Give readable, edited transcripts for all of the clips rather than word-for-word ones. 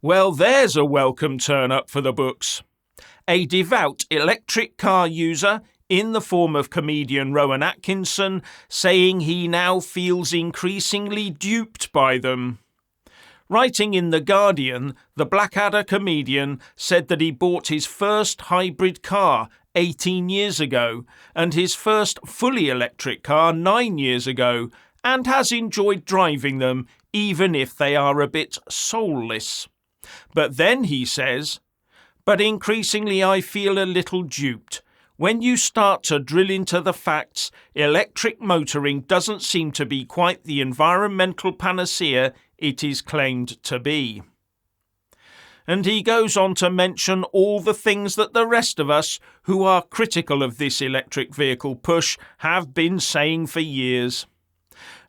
Well, there's a welcome turn-up for the books. A devout electric car user, in the form of comedian Rowan Atkinson, saying he now feels increasingly duped by them. Writing in The Guardian, the Blackadder comedian said that he bought his first hybrid car 18 years ago and his first fully electric car 9 years ago, and has enjoyed driving them even if they are a bit soulless. But then he says, "But increasingly I feel a little duped. When you start to drill into the facts, electric motoring doesn't seem to be quite the environmental panacea it is claimed to be." And he goes on to mention all the things that the rest of us, who are critical of this electric vehicle push, have been saying for years.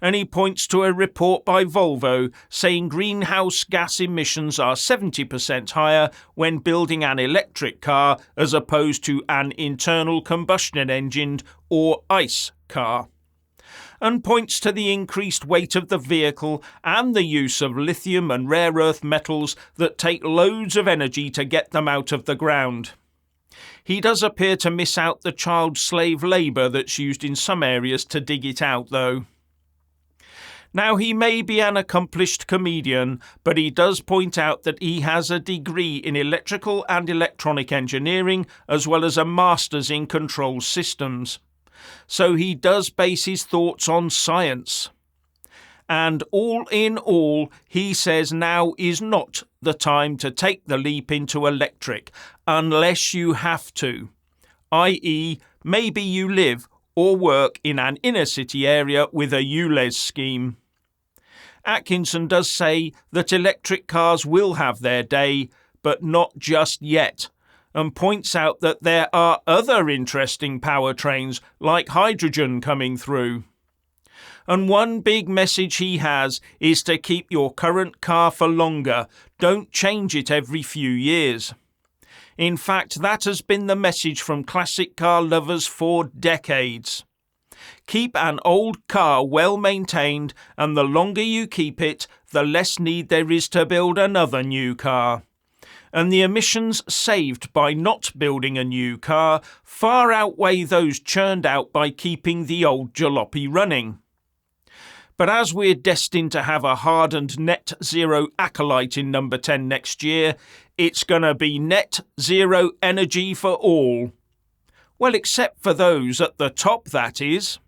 And he points to a report by Volvo saying greenhouse gas emissions are 70% higher when building an electric car as opposed to an internal combustion engined or ICE car. And points to the increased weight of the vehicle and the use of lithium and rare earth metals that take loads of energy to get them out of the ground. He does appear to miss out the child slave labour that's used in some areas to dig it out, though. Now, he may be an accomplished comedian, but he does point out that he has a degree in electrical and electronic engineering, as well as a master's in control systems. So he does base his thoughts on science. And all in all, he says now is not the time to take the leap into electric, unless you have to. i.e., maybe you live or work in an inner city area with a ULEZ scheme. Atkinson does say that electric cars will have their day, but not just yet, and points out that there are other interesting powertrains like hydrogen coming through. And one big message he has is to keep your current car for longer, don't change it every few years. In fact, that has been the message from classic car lovers for decades. Keep an old car well maintained, and the longer you keep it, the less need there is to build another new car. And the emissions saved by not building a new car far outweigh those churned out by keeping the old jalopy running. But as we're destined to have a hardened net zero acolyte in number 10 next year, it's going to be net zero energy for all. Well, except for those at the top, that is.